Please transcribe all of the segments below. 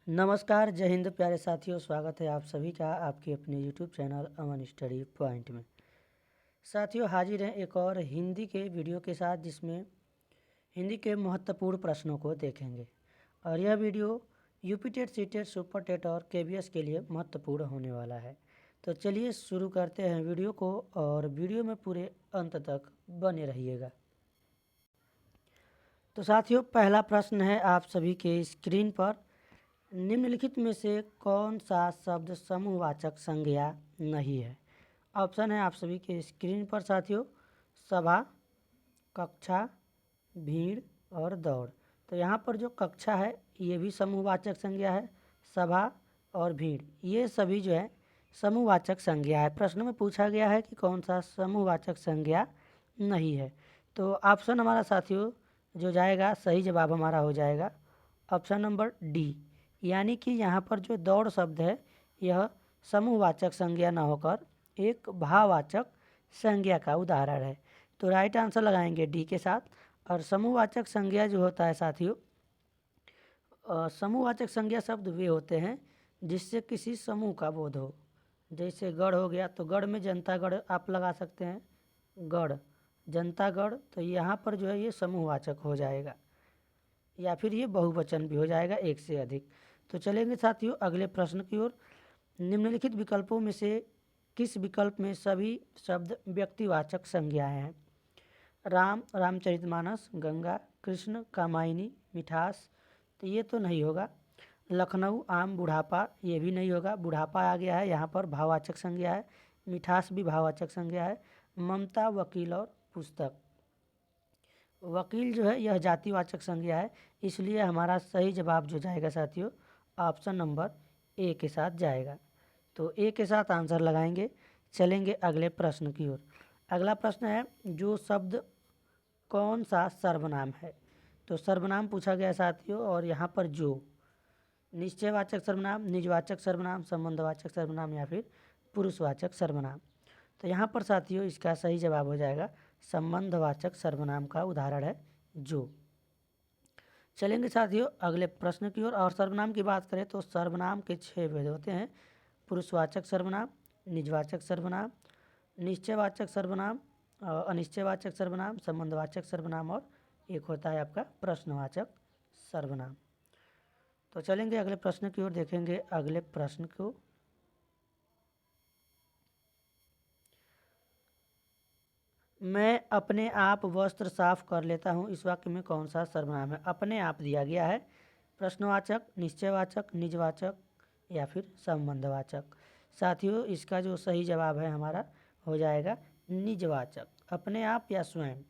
नमस्कार, जय हिंद प्यारे साथियों। स्वागत है आप सभी का आपके अपने यूट्यूब चैनल अमन स्टडी पॉइंट में। साथियों, हाजिर हैं एक और हिंदी के वीडियो के साथ, जिसमें हिंदी के महत्वपूर्ण प्रश्नों को देखेंगे। और यह video UP TET, C TET, super TET और केबीएस के लिए महत्वपूर्ण होने वाला है। तो चलिए शुरू करते हैं वीडियो को, और वीडियो में पूरे अंत तक बने रहिएगा। तो साथियों, पहला प्रश्न है आप सभी के स्क्रीन पर। निम्नलिखित में से कौन सा शब्द समूहवाचक संज्ञा नहीं है? ऑप्शन है आप सभी के स्क्रीन पर साथियों: सभा, कक्षा, भीड़ और दौड़। तो यहाँ पर जो कक्षा है ये भी समूहवाचक संज्ञा है, सभा और भीड़ ये सभी जो है समूहवाचक संज्ञा है। प्रश्न में पूछा गया है कि कौन सा समूहवाचक संज्ञा नहीं है। तो ऑप्शन हमारा साथियों जो जाएगा, सही जवाब हमारा हो जाएगा ऑप्शन नंबर डी, यानी कि यहाँ पर जो दौड़ शब्द है यह समूहवाचक संज्ञा न होकर एक भाववाचक संज्ञा का उदाहरण है। तो राइट आंसर लगाएंगे डी के साथ। और समूहवाचक संज्ञा जो होता है साथियों, समूहवाचक संज्ञा शब्द वे होते हैं जिससे किसी समूह का बोध हो। जैसे गढ़ हो गया, तो गढ़ में जनता गढ़ आप लगा सकते हैं, गढ़, जनता गढ़। तो यहाँ पर जो है ये समूहवाचक हो जाएगा, या फिर ये बहुवचन भी हो जाएगा, एक से अधिक। तो चलेंगे साथियों अगले प्रश्न की ओर। निम्नलिखित विकल्पों में से किस विकल्प में सभी शब्द व्यक्तिवाचक संज्ञाएं हैं? राम, रामचरितमानस, गंगा, कृष्ण, कामायनी, मिठास। तो ये तो नहीं होगा। लखनऊ, आम, बुढ़ापा, ये भी नहीं होगा। बुढ़ापा आ गया है, यहाँ पर भाववाचक संज्ञा है। मिठास भी भाववाचक संज्ञा है। ममता, वकील और पुस्तक। वकील जो है यह जातिवाचक संज्ञा है, इसलिए हमारा सही जवाब जो जाएगा साथियों ऑप्शन नंबर ए के साथ जाएगा। तो ए के साथ आंसर लगाएंगे। चलेंगे अगले प्रश्न की ओर। अगला प्रश्न है, जो शब्द कौन सा सर्वनाम है? तो सर्वनाम पूछा गया साथियों, और यहाँ पर जो निश्चयवाचक सर्वनाम, निजवाचक सर्वनाम, संबंधवाचक सर्वनाम या फिर पुरुषवाचक सर्वनाम। तो यहाँ पर साथियों इसका सही जवाब हो जाएगा संबंधवाचक सर्वनाम का उदाहरण है जो। चलेंगे साथियों अगले प्रश्न की ओर। और सर्वनाम की बात करें तो सर्वनाम के 6 भेद होते हैं: पुरुषवाचक सर्वनाम, निजवाचक सर्वनाम, निश्चयवाचक सर्वनाम, अनिश्चयवाचक सर्वनाम, संबंधवाचक सर्वनाम और एक होता है आपका प्रश्नवाचक सर्वनाम। तो चलेंगे अगले प्रश्न की ओर, देखेंगे अगले प्रश्न को। मैं अपने आप वस्त्र साफ कर लेता हूँ, इस वाक्य में कौन सा सर्वनाम है? अपने आप दिया गया है, प्रश्नवाचक, निश्चयवाचक, निजवाचक या फिर संबंधवाचक। साथियों इसका जो सही जवाब है हमारा हो जाएगा निजवाचक, अपने आप या स्वयं।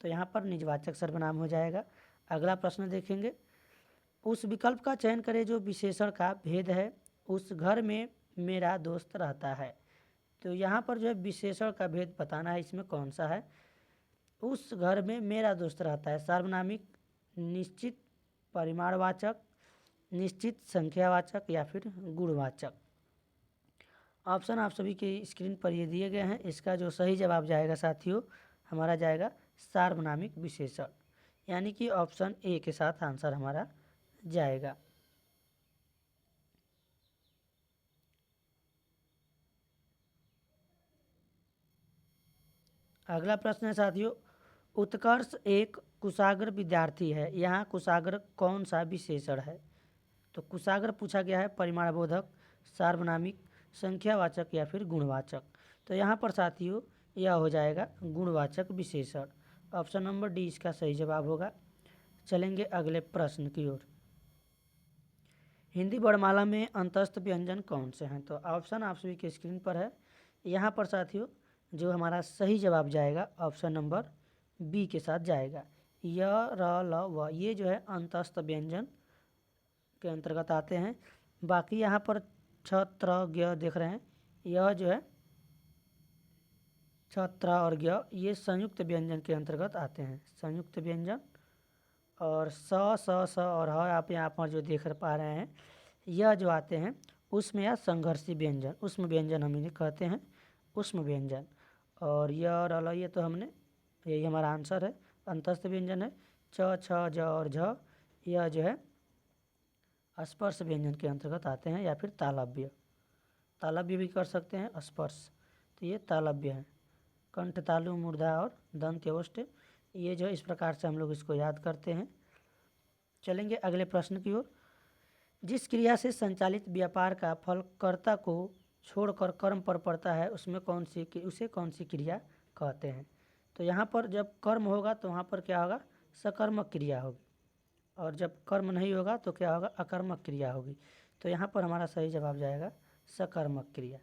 तो यहाँ पर निजवाचक सर्वनाम हो जाएगा। अगला प्रश्न देखेंगे। उस विकल्प का चयन करें जो विशेषण का भेद है। उस घर में मेरा दोस्त रहता है। तो यहाँ पर जो है विशेषण का भेद बताना है, इसमें कौन सा है? उस घर में मेरा दोस्त रहता है सार्वनामिक, निश्चित परिमाणवाचक, निश्चित संख्यावाचक या फिर गुणवाचक। ऑप्शन आप सभी के स्क्रीन पर ये दिए गए हैं। इसका जो सही जवाब जाएगा साथियों हमारा जाएगा सार्वनामिक विशेषण, यानी कि ऑप्शन ए के साथ आंसर हमारा जाएगा। अगला प्रश्न है साथियों, उत्कर्ष एक कुशाग्र विद्यार्थी है, यहाँ कुशाग्र कौन सा विशेषण है? तो कुशाग्र पूछा गया है परिमाणबोधक, सार्वनामिक, संख्यावाचक या फिर गुणवाचक। तो यहाँ पर साथियों यह हो जाएगा गुणवाचक विशेषण। ऑप्शन नंबर डी इसका सही जवाब होगा। चलेंगे अगले प्रश्न की ओर। हिंदी वर्णमाला में अंतस्थ व्यंजन कौन से हैं? तो ऑप्शन आप सभी के स्क्रीन पर है। यहाँ पर साथियों जो हमारा सही जवाब जाएगा ऑप्शन नंबर बी के साथ जाएगा। य, र, ल, व ये जो है अंतस्थ व्यंजन के अंतर्गत आते हैं। बाकी यहाँ पर छ, त्र, ज्ञ देख रहे हैं, यह जो है छ, त्र और ज्ञ ये संयुक्त व्यंजन के अंतर्गत आते हैं, संयुक्त व्यंजन। और स, स और ह आप यहाँ पर जो देख पा रहे हैं यह जो आते हैं उसमें या संघर्षी व्यंजन, उष्म व्यंजन हम इन्हें कहते हैं, उष्म व्यंजन। और य और ल ये तो हमने, यही हमारा आंसर है, अंतस्थ व्यंजन है। च, छ, ज और झ यह जो है स्पर्श व्यंजन के अंतर्गत आते हैं, या फिर तालव्य, तालव्य भी कर सकते हैं स्पर्श, तो ये तालव्य है। कंठ तालु मूर्धा और दंत यवष्ट, ये जो इस प्रकार से हम लोग इसको याद करते हैं। चलेंगे अगले प्रश्न की ओर। जिस क्रिया से संचालित व्यापार का फल कर्ता को छोड़कर कर्म पर पड़ता है उसे कौन सी क्रिया कहते हैं। तो यहाँ पर जब कर्म होगा तो वहाँ पर क्या होगा, सकर्मक क्रिया होगी, और जब कर्म नहीं होगा तो क्या होगा, अकर्मक क्रिया होगी। तो यहाँ पर हमारा सही जवाब जाएगा सकर्मक क्रिया।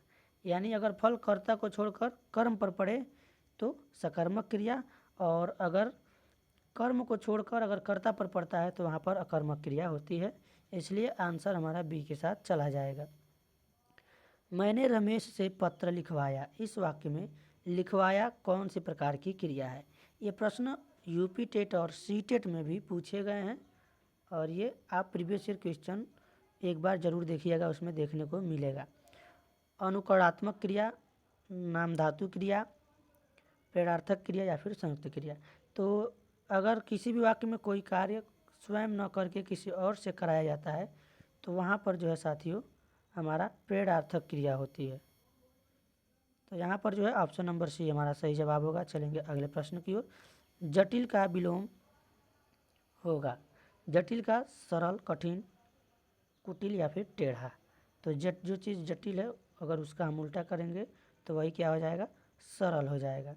यानी अगर फल कर्ता को छोड़कर कर्म पर पड़े तो सकर्मक क्रिया, और अगर कर्म को छोड़कर अगर कर्ता पर पड़ता है तो वहाँ पर अकर्मक क्रिया होती है। इसलिए आंसर हमारा बी के साथ चला जाएगा। मैंने रमेश से पत्र लिखवाया, इस वाक्य में लिखवाया कौन सी प्रकार की क्रिया है। ये प्रश्न यूपी टेट और सी टेट में भी पूछे गए हैं, और ये आप प्रीवियस ईयर क्वेश्चन एक बार ज़रूर देखिएगा, उसमें देखने को मिलेगा। अनुकरणात्मक क्रिया, नामधातु क्रिया, प्रेरणार्थक क्रिया या फिर संयुक्त क्रिया। तो अगर किसी भी वाक्य में कोई कार्य स्वयं न करके किसी और से कराया जाता है तो वहाँ पर जो है साथियों हमारा प्रेरणार्थक क्रिया होती है। तो यहाँ पर जो है ऑप्शन नंबर सी हमारा सही जवाब होगा। चलेंगे अगले प्रश्न की ओर। जटिल का विलोम होगा, जटिल का सरल, कठिन, कुटिल या फिर टेढ़ा। तो जो चीज़ जटिल है अगर उसका हम उल्टा करेंगे तो वही क्या हो जाएगा, सरल हो जाएगा।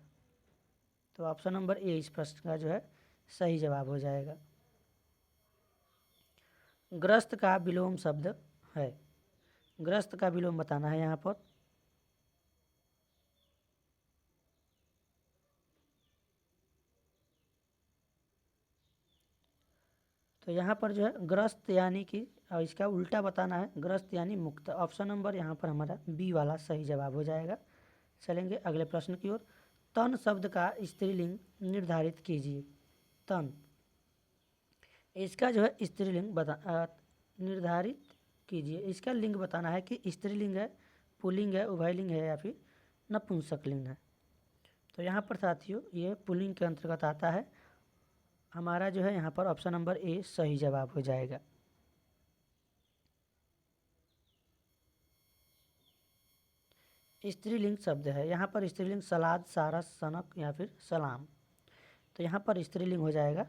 तो ऑप्शन नंबर ए इस प्रश्न का जो है सही जवाब हो जाएगा। ग्रस्त का विलोम शब्द है, ग्रस्त का विलोम बताना है यहाँ पर। तो यहाँ पर जो है ग्रस्त यानी कि इसका उल्टा बताना है, ग्रस्त यानी मुक्त। ऑप्शन नंबर यहाँ पर हमारा बी वाला सही जवाब हो जाएगा। चलेंगे अगले प्रश्न की ओर। तन शब्द का स्त्रीलिंग निर्धारित कीजिए। तन, इसका जो है स्त्रीलिंग निर्धारित कीजिए। इसका लिंग बताना है कि स्त्रीलिंग है, पुल्लिंग है, उभयलिंग है या फिर नपुंसकलिंग है। तो यहाँ पर साथियों ये पुल्लिंग के अंतर्गत आता है। हमारा जो है यहाँ पर ऑप्शन नंबर ए सही जवाब हो जाएगा। स्त्रीलिंग शब्द है, यहाँ पर स्त्रीलिंग सलाद, सारस, सनक या फिर सलाम। तो यहाँ पर स्त्रीलिंग हो जाएगा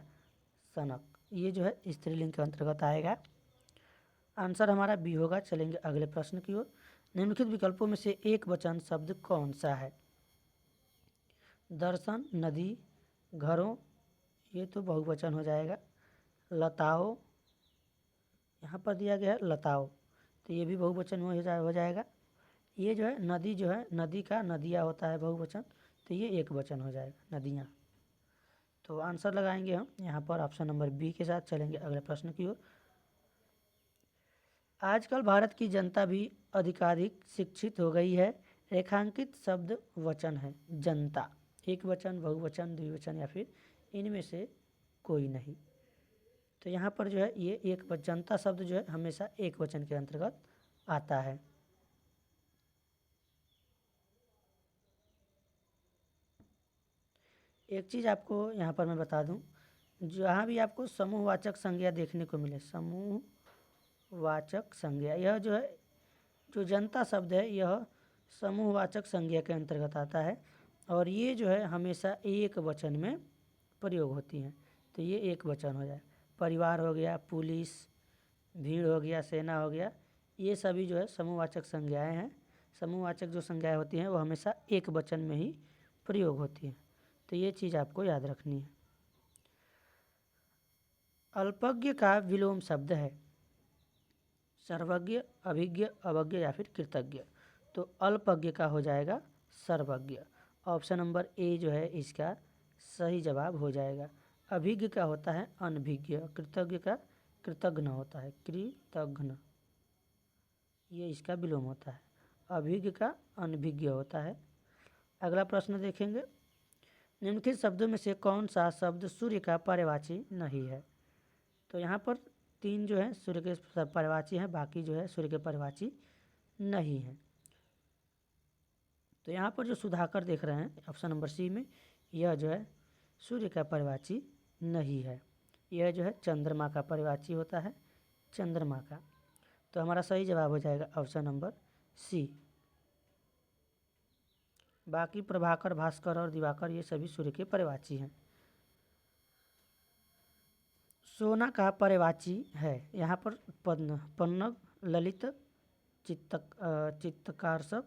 सनक, ये जो है स्त्रीलिंग के अंतर्गत आएगा। आंसर हमारा बी होगा। चलेंगे अगले प्रश्न की ओर। निम्नलिखित विकल्पों में से एक वचन शब्द कौन सा है। दर्शन, नदी, घरों, ये तो बहुवचन हो जाएगा। लताओं, यहाँ पर दिया गया है लताओं, तो ये भी बहुवचन हो जाएगा। ये जो है नदी, जो है नदी का नदियाँ होता है बहुवचन, तो ये एक वचन हो जाएगा नदियाँ। तो आंसर लगाएंगे हम यहाँ पर ऑप्शन नंबर बी के साथ। चलेंगे अगले प्रश्न की ओर। आजकल भारत की जनता भी अधिकाधिक शिक्षित हो गई है। रेखांकित शब्द वचन है जनता, एक वचन, बहुवचन, द्विवचन या फिर इनमें से कोई नहीं। तो यहाँ पर जो है ये एक जनता शब्द जो है हमेशा एक वचन के अंतर्गत आता है। एक चीज़ आपको यहाँ पर मैं बता दूँ, जहाँ भी आपको समूहवाचक संज्ञा देखने को मिले, समूहवाचक संज्ञा, यह जो है जो जनता शब्द है यह समूहवाचक संज्ञा के अंतर्गत आता है, और ये जो है हमेशा एक वचन में प्रयोग होती हैं। तो ये एक वचन हो जाए। परिवार हो गया, पुलिस, भीड़ हो गया, सेना हो गया, ये सभी जो है समूहवाचक संज्ञाएं हैं। समूहवाचक जो संज्ञाएं होती हैं वो हमेशा एक वचन में ही प्रयोग होती हैं। तो ये चीज़ आपको याद रखनी है। अल्पज्ञ का विलोम शब्द है सर्वज्ञ, अभिज्ञ, अवज्ञ या फिर कृतज्ञ। तो अल्पज्ञ का हो जाएगा सर्वज्ञ। ऑप्शन नंबर ए जो है इसका सही जवाब हो जाएगा। अभिज्ञ का होता है अनभिज्ञ, कृतज्ञ का कृतघ्न होता है, कृतघ्न, ये इसका विलोम होता है। अभिज्ञ का अनभिज्ञ होता है। अगला प्रश्न देखेंगे। निम्नलिखित शब्दों में से कौन सा शब्द सूर्य का पर्यायवाची नहीं है। तो यहाँ पर तीन जो है सूर्य के पर्यायवाची हैं, बाकी जो है सूर्य के पर्यायवाची नहीं हैं। तो यहाँ पर जो सुधाकर देख रहे हैं ऑप्शन नंबर सी में, यह जो है सूर्य का पर्यायवाची नहीं है। यह जो है चंद्रमा का पर्यायवाची होता है, चंद्रमा का। तो हमारा सही जवाब हो जाएगा ऑप्शन नंबर सी। बाकी प्रभाकर, भास्कर और दिवाकर ये सभी सूर्य के पर्यवाची हैं। सोना का पर्यवाची है यहाँ पर पन्नग, ललित, चित्तकारसक,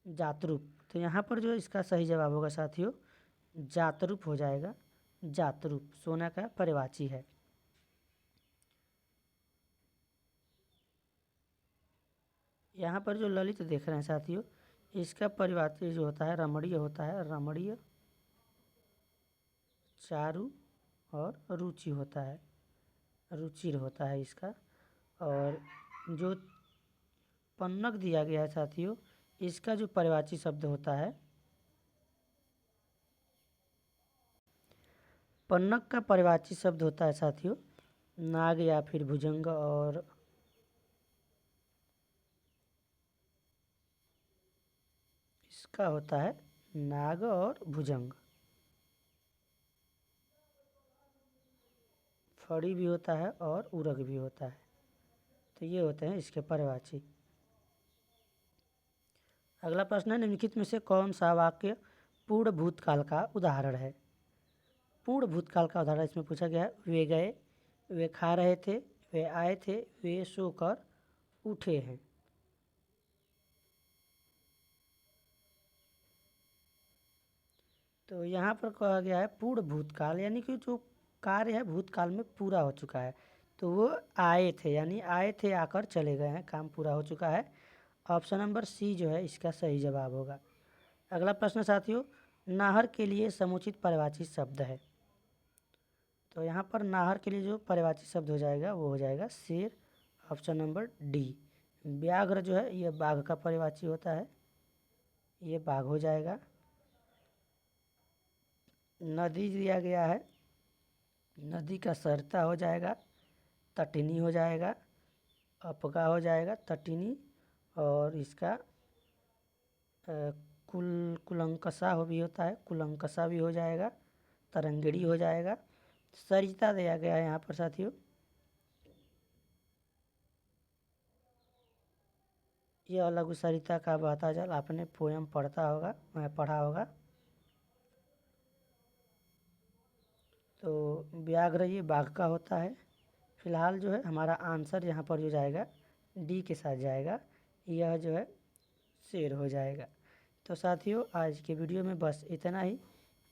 जातरूप। तो यहाँ पर जो इसका सही जवाब होगा साथियों जातरूप हो जाएगा। जातरूप सोना का पर्यवाची है। यहाँ पर जो ललित देख रहे हैं साथियों, इसका पर्यवाची जो होता है रमणीय होता है। रमणीय, चारु और रुचि होता है, रुचिर होता है इसका। और जो पन्नग दिया गया है साथियों, इसका जो पर्यवाची शब्द होता है, पन्नग का पर्यवाची शब्द होता है साथियों नाग या फिर भुजंग, और इसका होता है नाग और भुजंग। फड़ी भी होता है और उरग भी होता है। तो ये होते हैं इसके पर्यवाची। अगला प्रश्न है निम्नलिखित में से कौन सा वाक्य पूर्ण भूतकाल का उदाहरण है। पूर्ण भूतकाल का उदाहरण इसमें पूछा गया है वे गए, वे खा रहे थे, वे आए थे, वे सोकर उठे हैं। तो यहाँ पर कहा गया है पूर्ण भूतकाल, यानी कि जो कार्य है भूतकाल में पूरा हो चुका है। तो वो आए थे, यानी आए थे आकर चले गए हैं, काम पूरा हो चुका है। ऑप्शन नंबर सी जो है इसका सही जवाब होगा। अगला प्रश्न साथियों नाहर के लिए समुचित पर्यवाची शब्द है। तो यहाँ पर नाहर के लिए जो पर्यवाची शब्द हो जाएगा वो हो जाएगा शेर। Option number D. व्याघ्र जो है ये बाघ का पर्यवाची होता है, ये बाघ हो जाएगा। नदी दिया गया है, नदी का सरता हो जाएगा, तटिनी हो जाएगा, अपगा हो जाएगा तटिनी, और इसका कुलंकसा हो भी होता है, कुलंकसा भी हो जाएगा, तरंगिणी हो जाएगा। सरिता दिया गया है यहाँ पर साथियों, यह लघु सरिता का बहता जल, आपने पोयम पढ़ा होगा। तो व्याघ्र ये बाघ का होता है। फिलहाल जो है हमारा आंसर यहाँ पर जो जाएगा डी के साथ जाएगा, यह जो है शेर हो जाएगा। तो साथियों आज के वीडियो में बस इतना ही,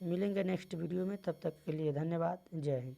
मिलेंगे नेक्स्ट वीडियो में, तब तक के लिए धन्यवाद। जय हिंद।